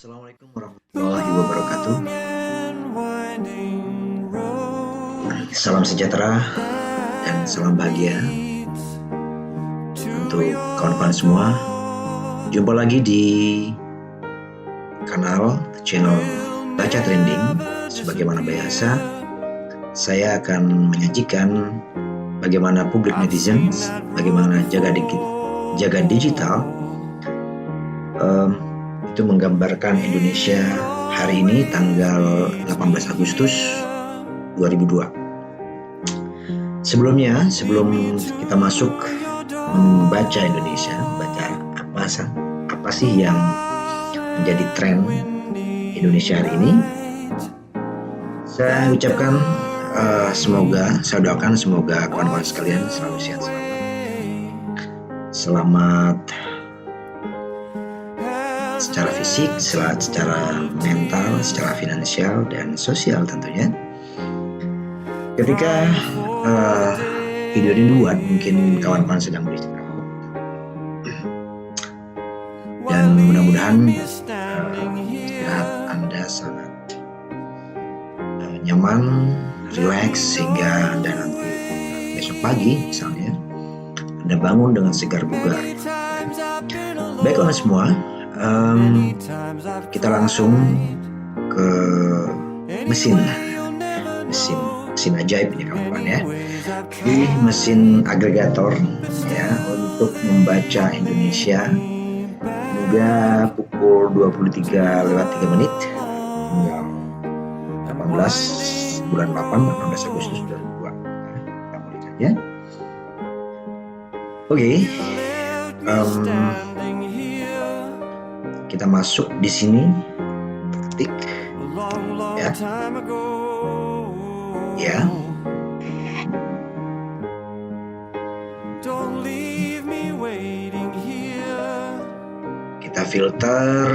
Assalamualaikum warahmatullahi wabarakatuh. Salam sejahtera dan salam bahagia untuk kawan-kawan semua. Jumpa lagi di channel Baca Trending. Sebagaimana biasa, saya akan menyajikan bagaimana publik netizen, bagaimana jaga digital itu menggambarkan Indonesia hari ini tanggal 18 Agustus 2002. Sebelum kita masuk membaca Indonesia, baca apa sih yang menjadi tren Indonesia hari ini, saya ucapkan saya doakan semoga kawan-kawan sekalian selalu sehat selamat secara fisik, secara mental, secara finansial dan sosial tentunya. Ketika video ini dibuat, mungkin kawan-kawan sedang beristirahat dan mudah-mudahan Anda sangat nyaman, rileks, sehingga Anda nanti besok pagi misalnya Anda bangun dengan segar bugar. Baik kawan semua, kita langsung ke mesin ajaib ya kawan-kawan ya, di mesin agregator ya, untuk membaca Indonesia hingga pukul 23:03 tanggal 18 Agustus 2002. Kita mulai saja. Oke. Kita masuk di sini, ketik ya. Kita filter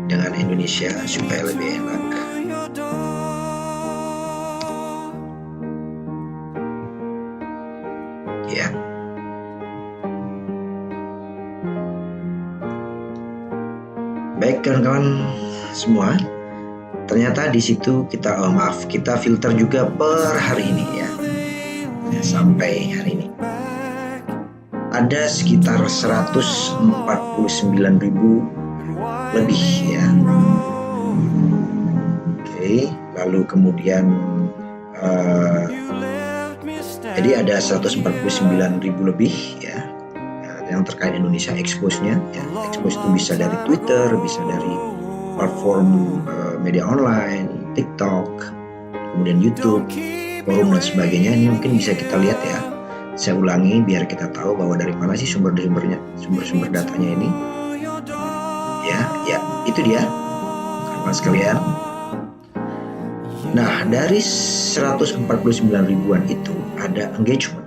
dengan Indonesia supaya lebih enak. Ya. Baik kawan-kawan semua, ternyata di situ kita filter juga per hari ini ya, sampai hari ini ada sekitar 149.000 lebih ya. Oke, lalu kemudian jadi ada 149.000 lebih ya yang terkait Indonesia expose-nya ya. Expose itu bisa dari Twitter, bisa dari platform media online, TikTok, kemudian YouTube, forum dan sebagainya. Ini mungkin bisa kita lihat ya. Saya ulangi biar kita tahu bahwa dari mana sih sumber datanya ini. Ya, itu dia kawan sekalian. Nah, dari 149 ribuan itu ada engagement.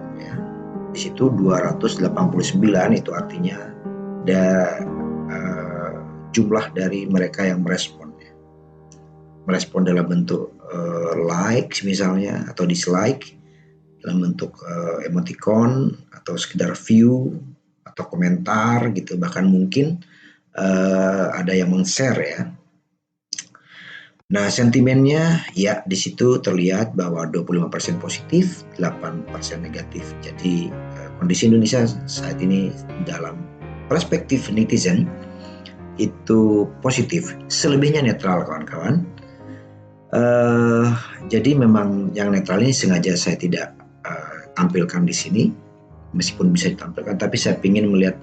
Di situ 289, itu artinya ada jumlah dari mereka yang merespon dalam bentuk like misalnya, atau dislike dalam bentuk emoticon, atau sekedar view atau komentar gitu, bahkan mungkin ada yang meng-share ya. Nah, sentimennya ya di situ terlihat bahwa 25% positif, 8% negatif. Jadi kondisi Indonesia saat ini dalam perspektif netizen itu positif, selebihnya netral kawan-kawan. Jadi memang yang netral ini sengaja saya tidak tampilkan di sini, meskipun bisa ditampilkan, tapi saya ingin melihat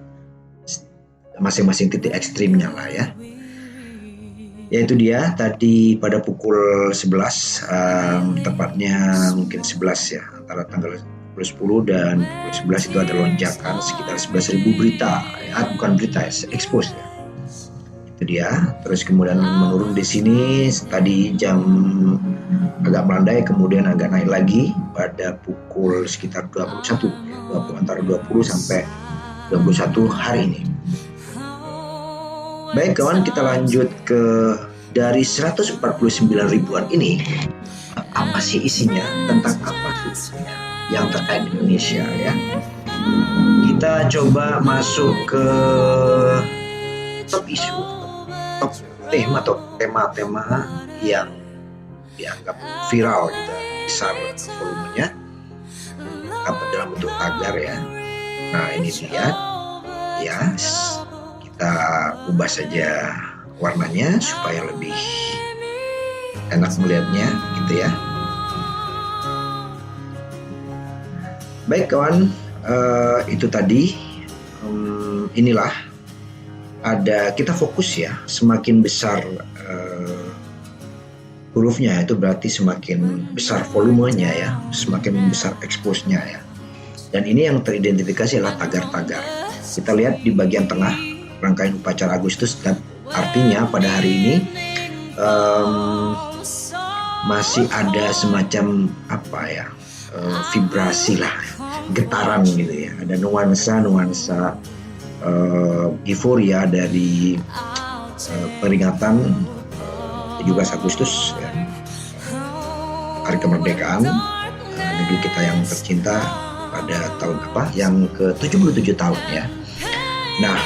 masing-masing titik ekstrimnya lah ya. Yaitu dia tadi pada pukul 11, tepatnya mungkin 11 ya, antara tanggal 10 dan pukul 11 itu ada lonjakan sekitar 11.000 berita ya, bukan berita ya, expose ya. Itu dia. Terus kemudian menurun di sini tadi jam agak melandai, kemudian agak naik lagi pada pukul sekitar 21 ya, antara 20 sampai 21 hari ini. Baik kawan, kita lanjut ke dari 149 ribuan ini, apa sih isinya, tentang apa sih isinya yang terkait Indonesia ya. Kita coba masuk ke top isu, top tema atau tema-tema yang dianggap viral gitu, besar volumenya, apa dalam bentuk tagar ya. Nah ini lihat ya, kita ubah saja warnanya supaya lebih enak melihatnya gitu ya. Baik kawan, itu tadi inilah ada, kita fokus ya, semakin besar hurufnya itu berarti semakin besar volumenya ya, semakin besar expose-nya ya. Dan ini yang teridentifikasi adalah tagar-tagar. Kita lihat di bagian tengah rangkaian upacara Agustus, dan artinya pada hari ini masih ada semacam apa ya, vibrasi lah, getaran gitu ya, ada nuansa euforia dari peringatan 17 Agustus ya, hari kemerdekaan negeri kita yang tercinta pada tahun apa yang ke-77 tahun ya. Nah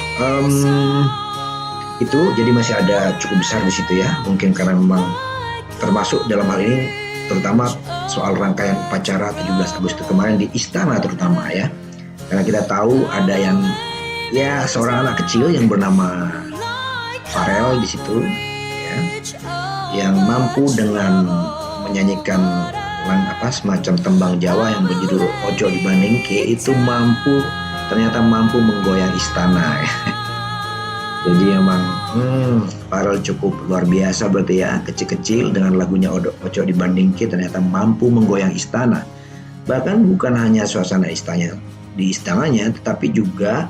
itu jadi masih ada cukup besar di situ ya, mungkin karena memang termasuk dalam hal ini terutama soal rangkaian upacara 17 Agustus kemarin di istana terutama ya, karena kita tahu ada yang ya seorang anak kecil yang bernama Farel di situ ya, yang mampu dengan menyanyikan semacam tembang Jawa yang berjudul Ojo Dibandingke, itu ternyata mampu menggoyang istana ya. Jadi emang Farel cukup luar biasa berarti ya, kecil-kecil dengan lagunya Ojo Dibandingke ternyata mampu menggoyang istana. Bahkan bukan hanya suasana istananya, tetapi juga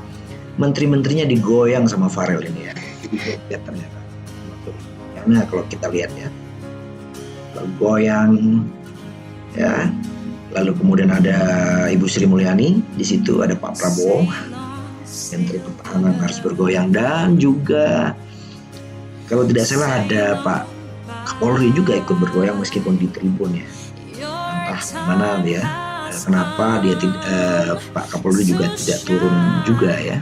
menteri-menterinya digoyang sama Farel ini ya. Jadi lihat ternyata. Karena kalau kita lihat ya, lalu goyang ya, lalu kemudian ada Ibu Sri Mulyani di situ, ada Pak Prabowo, Menteri Pertahanan harus bergoyang, dan juga kalau tidak salah ada Pak Kapolri juga ikut bergoyang meskipun di tribun ya. Entah gimana ya, kenapa dia Pak Kapolri juga tidak turun juga ya,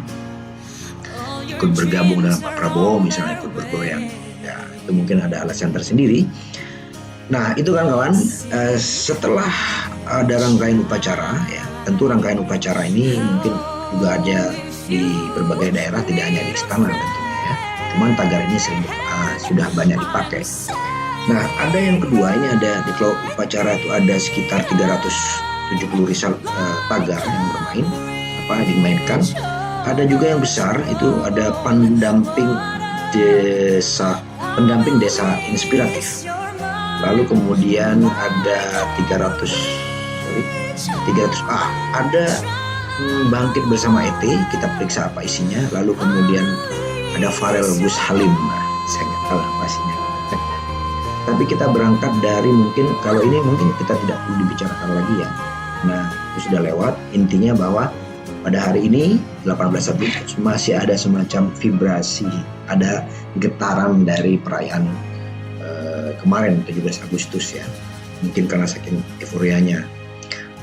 ikut bergabung dengan Pak Prabowo misalnya, ikut bergoyang ya, itu mungkin ada alasan tersendiri. Nah itu kan kawan, setelah ada rangkaian upacara ya, tentu rangkaian upacara ini mungkin juga ada di berbagai daerah, tidak hanya di istana tentunya ya, cuman tagar ini sudah banyak dipakai. Nah ada yang kedua, ini ada di kalau upacara itu ada sekitar 370 tagar yang dimainkan. Ada juga yang besar, itu ada pendamping desa inspiratif. Lalu kemudian ada 300 ada bangkit bersama ET, kita periksa apa isinya. Lalu kemudian ada Farel Gus Halim, saya nggak tahu apa isinya. Tapi kita berangkat dari, mungkin kalau ini mungkin kita tidak perlu dibicarakan lagi ya. Nah itu sudah lewat. Intinya bahwa pada hari ini 18 Agustus masih ada semacam vibrasi, ada getaran dari perayaan kemarin 17 Agustus ya, mungkin karena saking euforianya.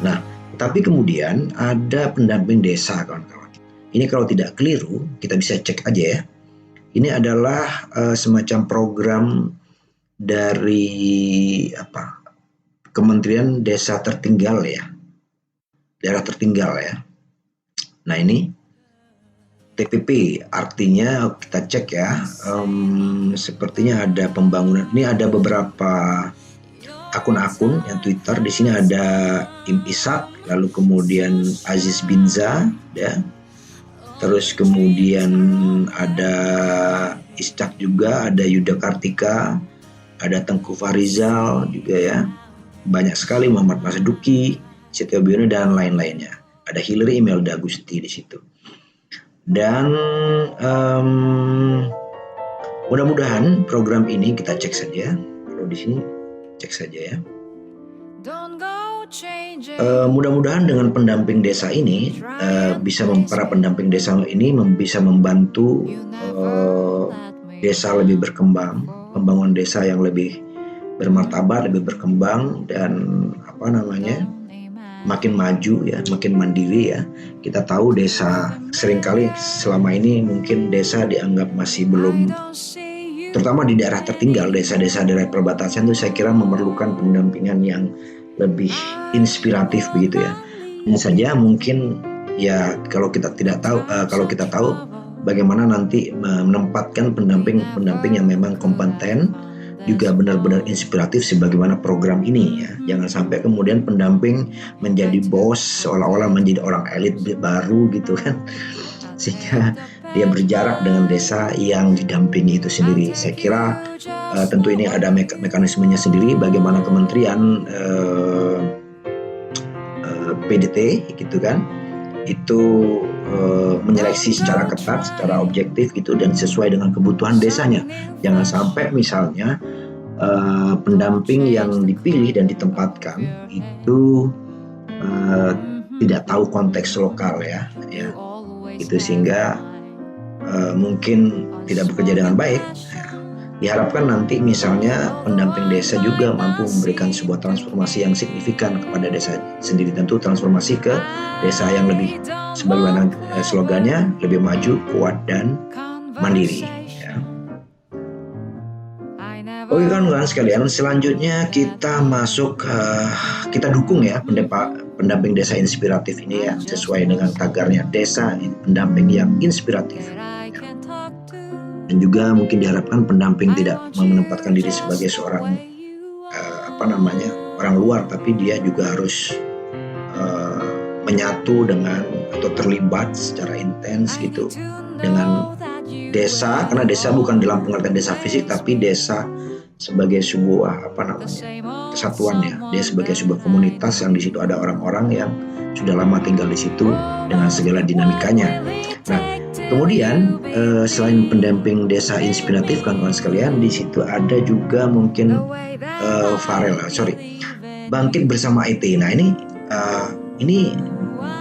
Nah tapi kemudian ada pendamping desa kawan-kawan. Ini kalau tidak keliru kita bisa cek aja ya. Ini adalah semacam program dari Kementerian Desa Tertinggal ya, daerah tertinggal ya. Nah ini TPP, artinya kita cek ya, sepertinya ada pembangunan. Ini ada beberapa akun-akun yang Twitter. Di sini ada Im Ishak, lalu kemudian Aziz Binza, ya. Terus kemudian ada Ishak juga, ada Yuda Kartika, ada Tengku Farizal juga ya. Banyak sekali, Muhammad Masduki, Setio Biono dan lain-lainnya. Ada Hillary Imelda Gusti di situ. Dan mudah-mudahan program ini kita cek saja. Kalau di sini cek saja ya. Mudah-mudahan dengan pendamping desa ini para pendamping desa ini bisa membantu desa lebih berkembang, pembangunan desa yang lebih bermartabat, lebih berkembang, dan makin maju ya, makin mandiri ya. Kita tahu desa seringkali selama ini mungkin desa dianggap masih belum terutama di daerah tertinggal, desa-desa daerah perbatasan itu saya kira memerlukan pendampingan yang lebih inspiratif begitu ya. Hanya saja mungkin ya kalau kita tahu bagaimana nanti menempatkan pendamping yang memang kompeten juga benar-benar inspiratif sebagaimana program ini ya. Jangan sampai kemudian pendamping menjadi bos seolah-olah menjadi orang elit baru gitu kan. Sehingga dia berjarak dengan desa yang didampingi itu sendiri. Saya kira tentu ini ada mekanismenya sendiri bagaimana kementerian PDT gitu kan itu menyeleksi secara ketat, secara objektif gitu dan sesuai dengan kebutuhan desanya. Jangan sampai misalnya pendamping yang dipilih dan ditempatkan itu tidak tahu konteks lokal ya. Itu sehingga mungkin tidak bekerja dengan baik. Diharapkan nanti misalnya pendamping desa juga mampu memberikan sebuah transformasi yang signifikan kepada desa sendiri. Tentu transformasi ke desa yang lebih, sebagaimana slogannya, lebih maju, kuat, dan mandiri. Ya. Oke kawan-kawan sekalian, selanjutnya kita masuk, kita dukung ya pendamping desa inspiratif ini ya, sesuai dengan tagarnya, desa pendamping yang inspiratif. Dan juga mungkin diharapkan pendamping tidak menempatkan diri sebagai seorang orang luar, tapi dia juga harus menyatu dengan atau terlibat secara intens gitu dengan desa, karena desa bukan dalam pengertian desa fisik, tapi desa sebagai sebuah kesatuan ya. Dia sebagai sebuah komunitas yang di situ ada orang-orang yang sudah lama tinggal di situ dengan segala dinamikanya. Nah, kemudian selain pendamping desa inspiratif kawan-kawan sekalian, di situ ada juga mungkin bangkit bersama ET. Nah ini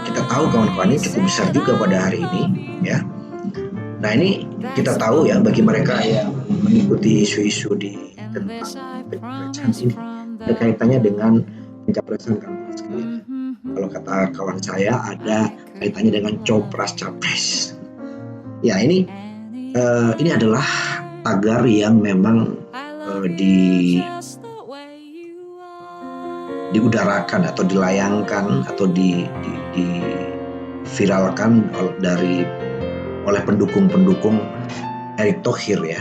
kita tahu kawan-kawan ini cukup besar juga pada hari ini ya. Nah ini kita tahu ya bagi mereka yang mengikuti isu-isu tentang pencapresan ini ada kaitannya dengan pencapresan kawan-kawan sekalian. Kalau kata kawan saya ada kaitannya dengan copras-capres. Ya ini adalah tagar yang memang diudarakan atau dilayangkan atau diviralkan oleh pendukung-pendukung Erick Thohir ya.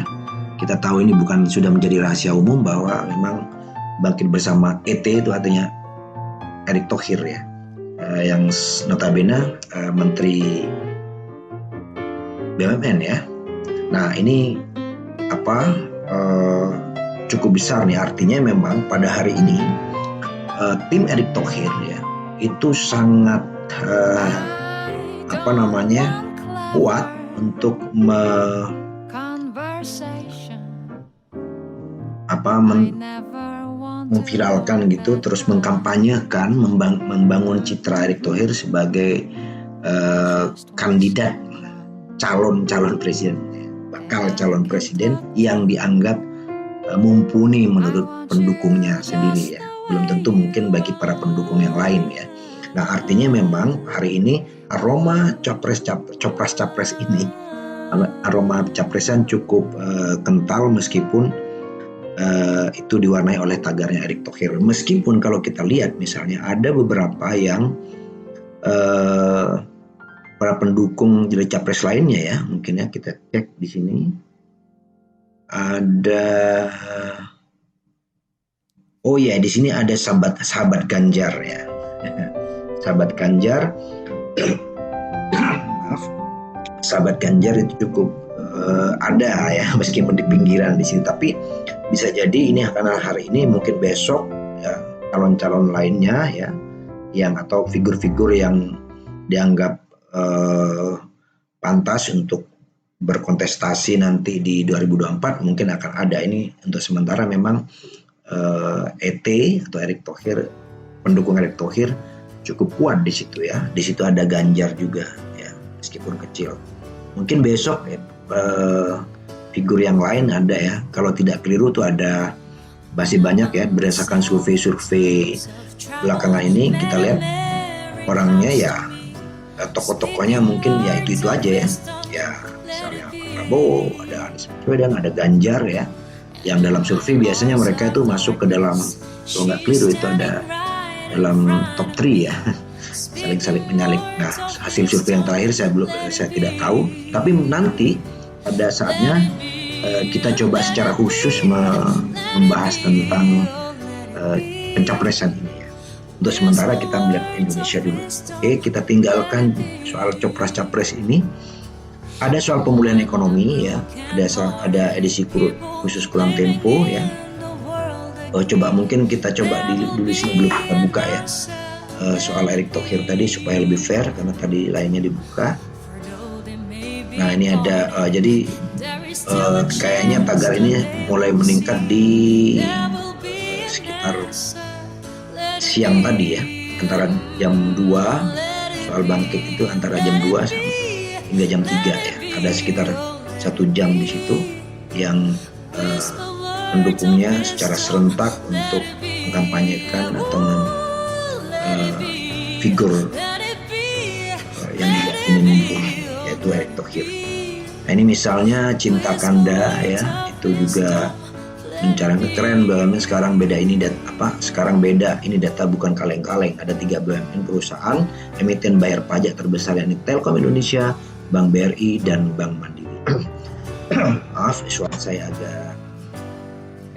Kita tahu ini sudah menjadi rahasia umum bahwa memang bangkit bersama ET itu artinya Erick Thohir ya, yang notabene Menteri BUMN ya. Nah ini cukup besar nih, artinya memang pada hari ini tim Erick Thohir ya itu sangat kuat untuk memviralkan gitu, terus mengkampanyekan, membangun citra Erick Thohir sebagai kandidat calon presiden, bakal calon presiden yang dianggap mumpuni menurut pendukungnya sendiri ya. Belum tentu mungkin bagi para pendukung yang lain ya. Nah artinya memang hari ini aroma capres ini, aroma capresan cukup kental meskipun itu diwarnai oleh tagarnya Erick Thohir. Meskipun kalau kita lihat misalnya ada beberapa yang para pendukung dari capres lainnya ya, mungkin ya kita cek di sini ada. Oh ya, di sini ada sahabat Ganjar ya. Sahabat Ganjar, maaf, sahabat Ganjar itu cukup ada ya, meskipun di pinggiran di sini. Tapi bisa jadi ini karena hari ini, mungkin besok ya calon-calon lainnya ya, yang atau figur-figur yang dianggap pantas untuk berkontestasi nanti di 2024 mungkin akan ada. Ini untuk sementara memang ET atau Erick Thohir, pendukung Erick Thohir cukup kuat di situ ya. Di situ ada Ganjar juga ya, meskipun kecil. Mungkin besok figur yang lain ada ya. Kalau tidak keliru tuh ada, masih banyak ya berdasarkan survei belakangan ini kita lihat orangnya ya, tokoh-tokohnya mungkin ya itu aja ya. Ya misalnya Prabowo, ada Anies Baswedan, ada Ganjar ya, yang dalam survei biasanya mereka itu masuk ke dalam, kalau nggak keliru itu ada dalam top 3 ya, saling menyalip. Nah, hasil survei yang terakhir saya tidak tahu, tapi nanti pada saatnya kita coba secara khusus membahas tentang pencapresan ini ya. Untuk sementara kita melihat Indonesia dulu. Oke, kita tinggalkan soal copras-capres ini. Ada soal pemulihan ekonomi ya, ada edisi khusus Kurang Tempo ya. Coba mungkin kita coba dulu sini, belum kita buka ya. Soal Erick Thohir tadi supaya lebih fair karena tadi lainnya dibuka. Nah ini ada jadi kayaknya tagar ini mulai meningkat di sekitar siang tadi ya, antara jam 2 soal bangkit itu antara jam 2 hingga jam 3 ya, ada sekitar 1 jam di situ yang pendukungnya secara serentak untuk mengkampanyekan atau figur yang ingin yaitu Erick Thohir. Nah ini misalnya Cinta Kanda ya, itu juga mencaranya keren BUMN sekarang beda ini sekarang beda ini data bukan kaleng-kaleng. Ada 3 BUMN perusahaan emiten bayar pajak terbesar yakni Telkom Indonesia, Bank BRI dan Bank Mandiri. Maaf, suara saya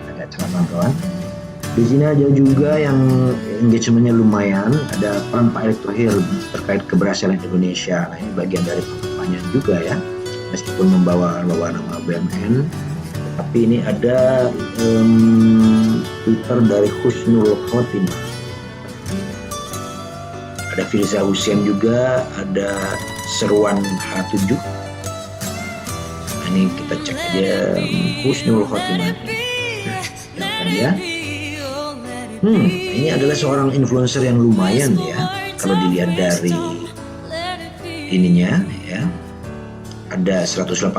agak ceramah kawan. Di sini ada juga yang engagementnya lumayan, ada peran Pak Erick Thohir terkait keberhasilan Indonesia. Nah ini bagian dari kampanye juga ya, meskipun membawa nama BUMN. Tapi ini ada Twitter dari Husnul Khotimah. Ada Firza Hussein juga, ada Seruan H7. Nah, ini kita cek aja Husnul Khotimah. Ya. Ini adalah seorang influencer yang lumayan ya. Kalau dilihat dari ininya ya. Ada 188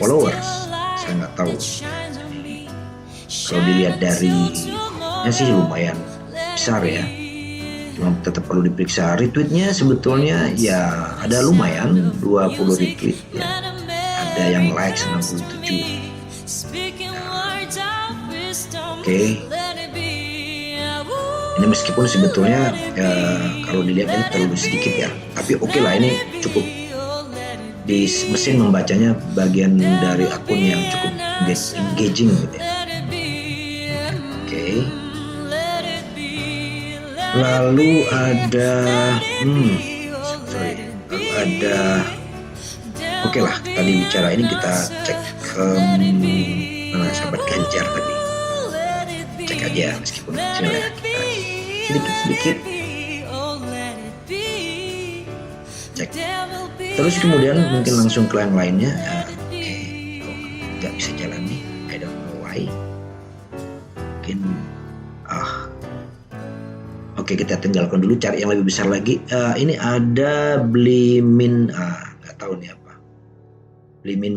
followers, saya nggak tahu. Kalau dilihat dari sih lumayan besar ya, cuma tetap perlu diperiksa. Retweetnya sebetulnya ya ada lumayan 20 retweet ya. Ada yang like 67. Oke. Ini meskipun sebetulnya kalau dilihat ini terlalu sedikit ya, tapi oke lah, ini cukup. Di mesin membacanya bagian dari akun yang cukup engaging gitu ya. Oke. Lalu ada oke lah, tadi bicara ini kita cek ke mana sahabat Ganjar tadi. Cek aja meskipun kecil ya, kita sedikit cek. Terus kemudian mungkin langsung ke yang lainnya. Oke, nggak bisa jalan nih, I don't know why. Mungkin oke, kita tinggalkan dulu, cari yang lebih besar lagi. Ini ada Blimin, nggak tahu nih apa. Beliin,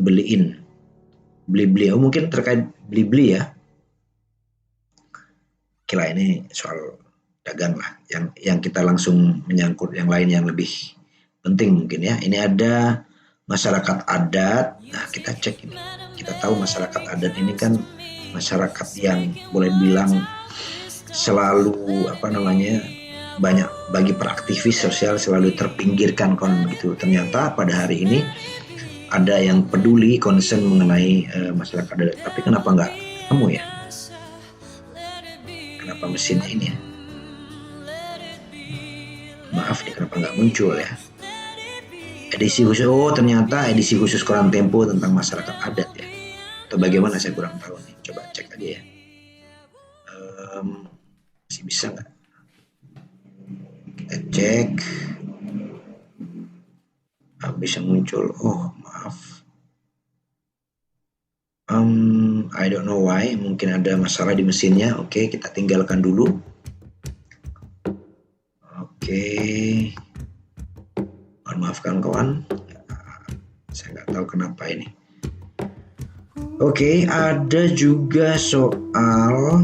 beli. Oh mungkin terkait beli ya. Oke lah, ini soal dagang lah. Yang kita langsung menyangkut yang lain yang lebih penting mungkin ya. Ini ada masyarakat adat. Nah kita cek ini. Kita tahu masyarakat adat ini kan masyarakat yang boleh bilang selalu banyak bagi peraktivis sosial, selalu terpinggirkan begitu. Ternyata pada hari ini ada yang peduli, concern mengenai masyarakat adat. Tapi kenapa nggak ketemu ya? Kenapa mesinnya ini ya? Maaf nih, kenapa nggak muncul ya? Edisi khusus, ternyata edisi khusus Koran Tempo tentang masyarakat adat ya. Atau bagaimana saya kurang tahu nih. Coba cek aja ya. Masih bisa nggak? Kita cek. Bisa muncul. Oh maaf. I don't know why. Mungkin ada masalah di mesinnya. Oke, kita tinggalkan dulu. Oke. Maafkan kawan, saya nggak tahu kenapa ini. Oke, ada juga soal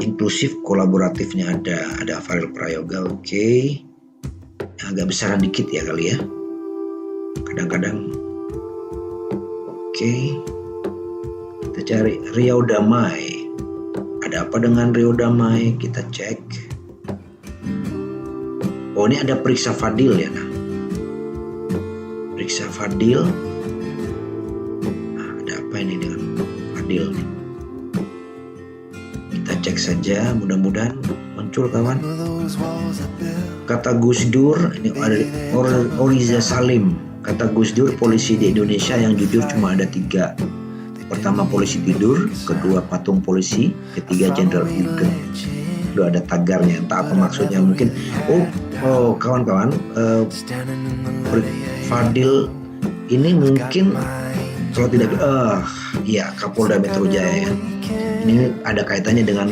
inklusif kolaboratifnya ada Farel Prayoga. Oke. agak besaran dikit ya kali ya. Kadang-kadang. Oke. Kita cari Riau Damai. Ada apa dengan Riau Damai? Kita cek. Oh, ini ada periksa Fadil ya. Nah. Periksa Fadil. Nah, ada apa ini dengan Fadil nih? Kita cek saja, mudah-mudahan muncul kawan. Kata Gus Dur, ini ada Oriza Salim. Kata Gus Dur, polisi di Indonesia yang jujur cuma ada 3. Pertama polisi tidur, kedua patung polisi, ketiga Jenderal Hugeng. Itu ada tagarnya, entah apa maksudnya, mungkin kawan-kawan, Fadil ini mungkin kalau tidak ya Kapolda Metro Jaya ya. Ini ada kaitannya dengan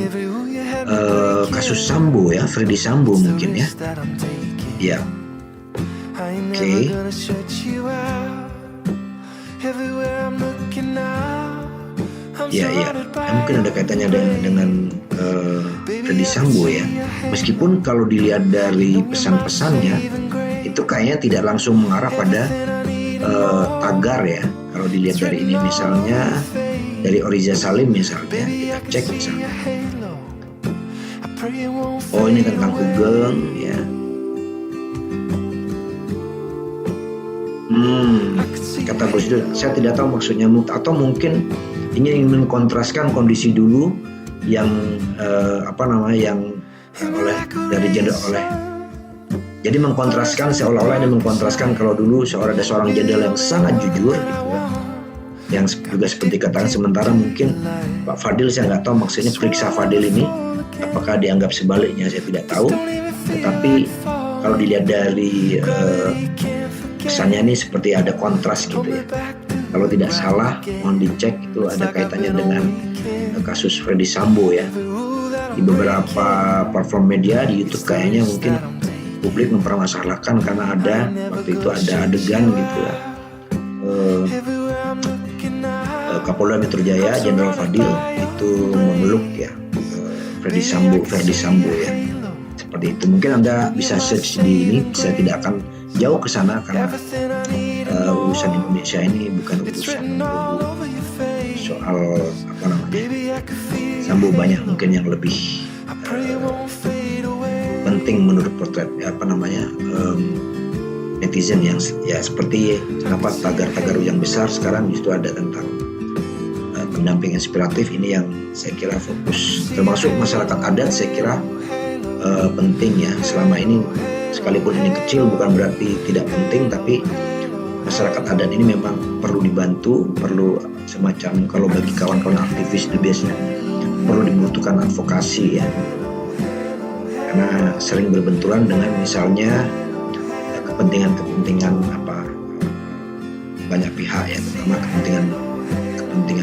kasus Sambo ya, Freddy Sambo mungkin ya. Ya. Oke. Ya, mungkin ada kaitannya dengan Freddy Sambo ya. Meskipun kalau dilihat dari pesan-pesannya itu kayaknya tidak langsung mengarah pada tagar ya. Kalau dilihat dari ini misalnya dari Oriza Salim misalnya, kita cek misalnya. Oh, ini tentang Hugeng ya. Kata Gus Dur, saya tidak tahu maksudnya, atau mungkin ini ingin mengkontraskan kondisi dulu yang yang dari jenderal oleh. Jadi mengkontraskan, seolah-olah ini mengkontraskan kalau dulu ada seorang jenderal yang sangat jujur gitu ya. Yang juga seperti katakan, sementara mungkin Pak Fadil, saya nggak tahu maksudnya periksa Fadil ini apakah dianggap sebaliknya, saya tidak tahu. Tetapi kalau dilihat dari kesannya ini seperti ada kontras gitu ya. Kalau tidak salah, mohon dicek, itu ada kaitannya dengan kasus Freddy Sambo ya. Di beberapa platform media di YouTube kayaknya mungkin publik mempermasalahkan karena waktu itu ada adegan gitu ya. Kapolda Metro Jaya Jenderal Fadil itu memeluk ya Freddy Sambo ya. Seperti itu. Mungkin Anda bisa search di ini, saya tidak akan jauh ke sana karena urusan Indonesia ini bukan urusan soal Sambo, banyak mungkin yang lebih penting menurut netizen yang ya seperti kenapa tagar-tagar yang besar sekarang justru ada tentang pendamping inspiratif. Ini yang saya kira fokus, termasuk masyarakat adat saya kira penting ya. Selama ini sekalipun ini kecil bukan berarti tidak penting, tapi masyarakat adat ini memang perlu dibantu, perlu semacam, kalau bagi kawan-kawan aktivis itu biasanya perlu dibutuhkan advokasi ya, karena sering berbenturan dengan misalnya kepentingan banyak pihak ya, terutama kepentingan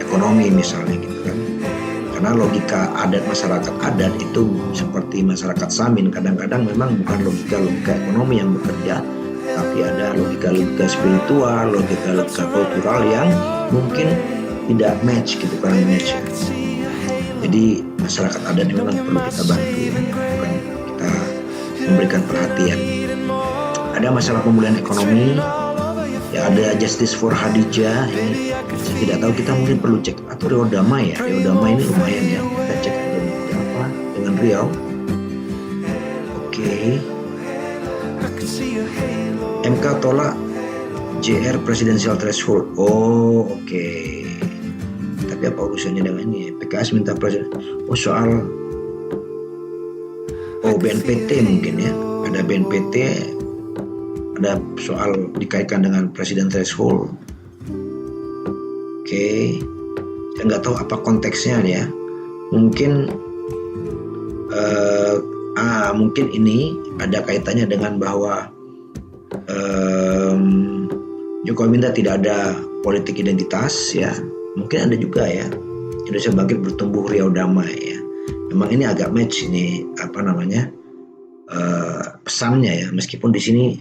ekonomi misalnya gitu kan. Karena logika adat, masyarakat adat itu seperti masyarakat Samin, kadang-kadang memang bukan logika ekonomi yang bekerja, tapi ada logika spiritual, logika kultural yang mungkin tidak match gitu, kurang match ya. Jadi masyarakat adat ini memang perlu kita bantu, bukan kita memberikan perhatian. Ada masalah pemulihan ekonomi, ya ada Justice for Hadijah, ini saya tidak tahu, kita mungkin perlu cek, atau Riau Damai ya. Riau Damai ini lumayan ya, kita cek apa dengan Riau. Oke. MK tolak JR Presidential Threshold. Oh oke. Tapi apa urusannya dengan ini? PKS minta presiden. Soal BNPT mungkin ya. Ada BNPT, ada soal dikaitkan dengan presiden threshold. Oke. Saya nggak tahu apa konteksnya ya. Mungkin mungkin ini ada kaitannya dengan bahwa Jokowi minta tidak ada politik identitas ya. Mungkin ada juga ya, Indonesia Bangkit bertumbuh Riau Damai ya. Memang ini agak match ini pesannya ya, meskipun di sini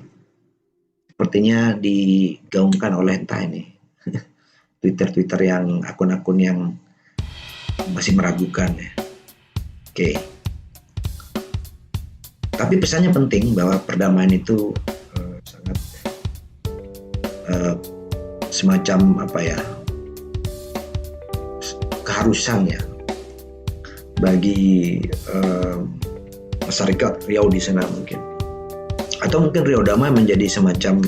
sepertinya digaungkan oleh entah ini Twitter yang akun-akun yang masih meragukan ya. Oke. Tapi pesannya penting bahwa perdamaian itu sangat semacam keharusan ya bagi masyarakat Riau di sana mungkin. Atau mungkin Riau Damai menjadi semacam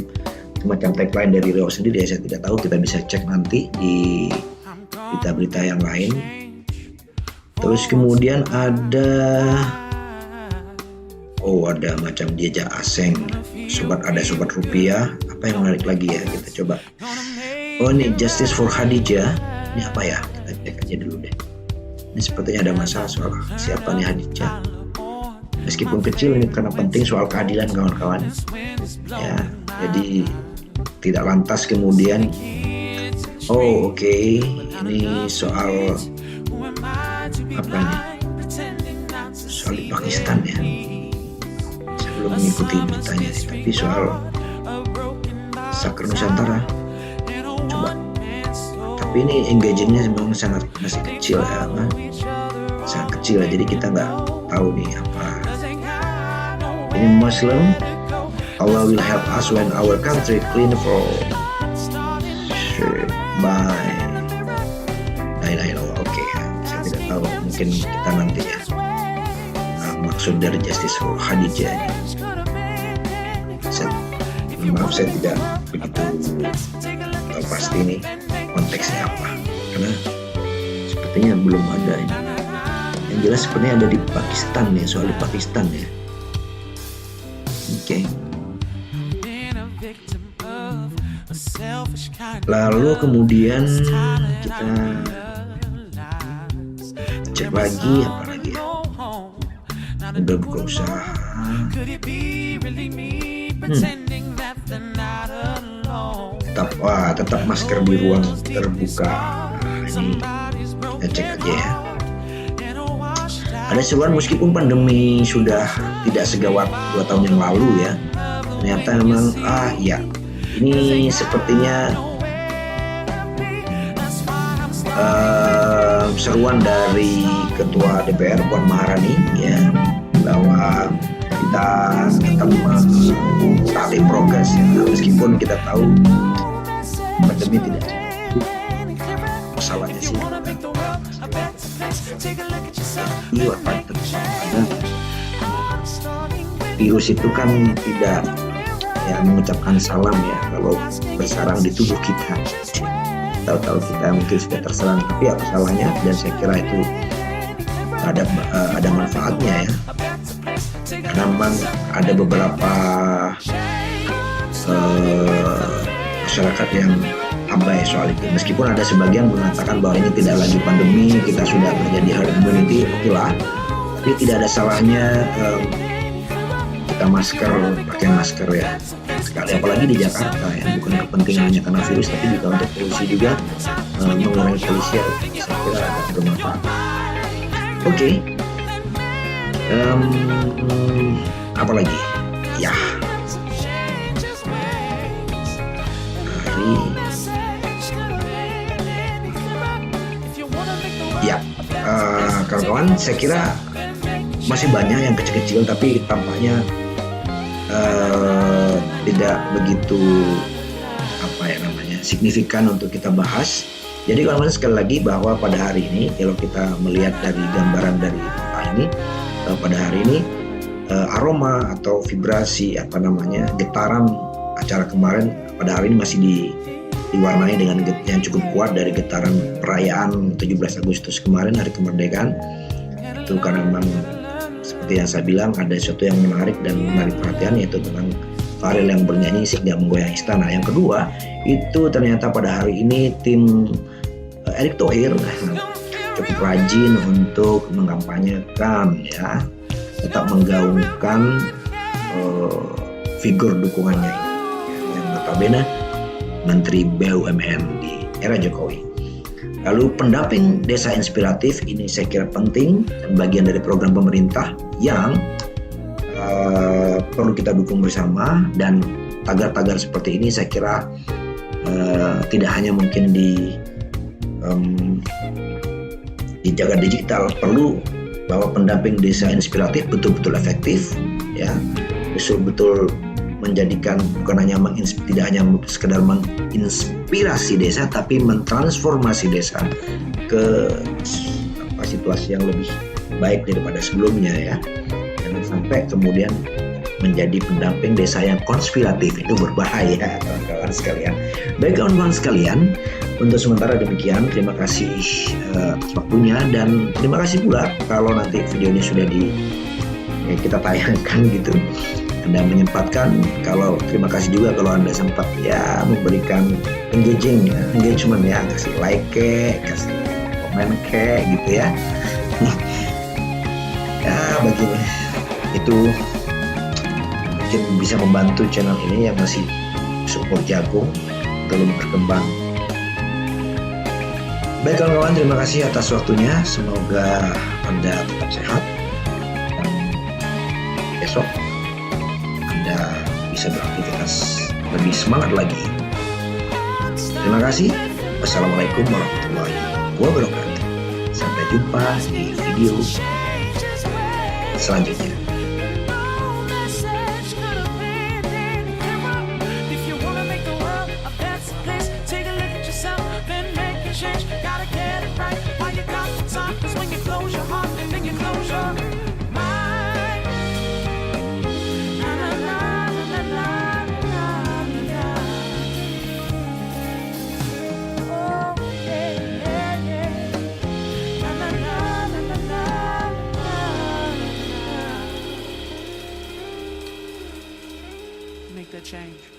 tagline dari Riau sendiri ya, saya tidak tahu, kita bisa cek nanti di berita-berita yang lain. Terus kemudian ada macam jejak asing, ada sobat rupiah. Apa yang menarik lagi ya, kita coba. Ini Justice for Khadijah, ini apa ya, kita cek aja dulu deh. Ini sepertinya ada masalah soal siapa nih Khadijah. Meskipun kecil, ini karena penting soal keadilan kawan-kawan ya. Jadi tidak lantas kemudian ini soal apa nih, soal di Pakistan ya. Saya belum mengikuti beritanya sih, tapi soal Saker Nusantara coba. Tapi ini engagement-nya memang masih kecil ya, sangat kecil ya. Jadi kita nggak tahu nih apa. Ini Muslim, Allah will help us when our country clean for by Oke, saya tidak tahu, mungkin kita nanti ya maksud dari Justice for Khadijah ini. Maaf saya tidak begitu tahu pasti ini konteksnya apa, karena sepertinya belum ada ini. Yang jelas sebenarnya ada di Pakistan ya, soal di Pakistan ya. Oke. Lalu kemudian kita cek lagi apa lagi ya. Udah buka usaha. Tetap masker di ruang terbuka. Ini kita cek aja ya. Ada seruan meskipun pandemi sudah tidak segawat 2 tahun yang lalu ya. Ternyata memang ini sepertinya seruan dari Ketua DPR Puan Maharani ya, bahwa kita tetap taati prokes ya, meskipun kita tahu pandemi tidak masalahnya sih virus itu kan tidak mengucapkan salam ya kalau bersarang di tubuh kita. Tahu-tahu kita mungkin sudah terserang, tapi apa salahnya? Dan saya kira itu ada manfaatnya ya, karena memang ada beberapa masyarakat yang abai soal itu. Meskipun ada sebagian mengatakan bahwa ini tidak lagi pandemi, kita sudah menjadi herd immunity, oke lah, tapi tidak ada salahnya kita pakai masker ya sekali, apalagi di Jakarta ya, bukan kepentingannya karena virus, tapi juga untuk polusi juga, mengurangi polusi ya, saya kira agak bermanfaat. Oke. Apa lagi ya, kawan-kawan, saya kira masih banyak yang kecil-kecil tapi tampaknya tidak begitu signifikan untuk kita bahas. Jadi kawan-kawan, sekali lagi bahwa pada hari ini kalau kita melihat dari gambaran dari ini, pada hari ini aroma atau vibrasi getaran acara kemarin pada hari ini masih diwarnai dengan yang cukup kuat dari getaran perayaan 17 Agustus kemarin, hari kemerdekaan. Itu karena memang seperti yang saya bilang, ada sesuatu yang menarik dan menarik perhatian, yaitu tentang Farel yang bernyanyi Sikda Menggoyang Istana. Yang kedua, itu ternyata pada hari ini tim Erick Thohir cukup rajin untuk mengkampanyekan ya, tetap menggaungkan figur dukungannya yang notabene Menteri BUMN di era Jokowi. Lalu pendamping desa inspiratif ini saya kira penting dan bagian dari program pemerintah yang perlu kita dukung bersama. Dan tagar-tagar seperti ini saya kira tidak hanya mungkin di jagat digital, perlu bahwa pendamping desa inspiratif betul-betul efektif ya, betul-betul menjadikan bukan hanya tidak hanya sekedar menginspirasi desa, tapi mentransformasi desa ke situasi yang lebih baik daripada sebelumnya ya. Jangan sampai kemudian menjadi pendamping desa yang konspiratif, itu berbahaya kawan-kawan sekalian. Baik kawan-kawan sekalian, untuk sementara demikian, terima kasih atas waktunya, dan terima kasih pula kalau nanti video ini sudah kita tayangkan gitu, Anda menyempatkan. Terima kasih juga kalau Anda sempat ya memberikan engagement ya, kasih like kasih komen gitu ya. Ya begini, itu mungkin bisa membantu channel ini yang masih support jagung belum berkembang. Baik kawan-kawan, terima kasih atas waktunya. Semoga Anda tetap sehat dan besok Anda bisa beraktivitas lebih semangat lagi. Terima kasih. Wassalamualaikum warahmatullahi wabarakatuh. Sampai jumpa di video selanjutnya. Make that change.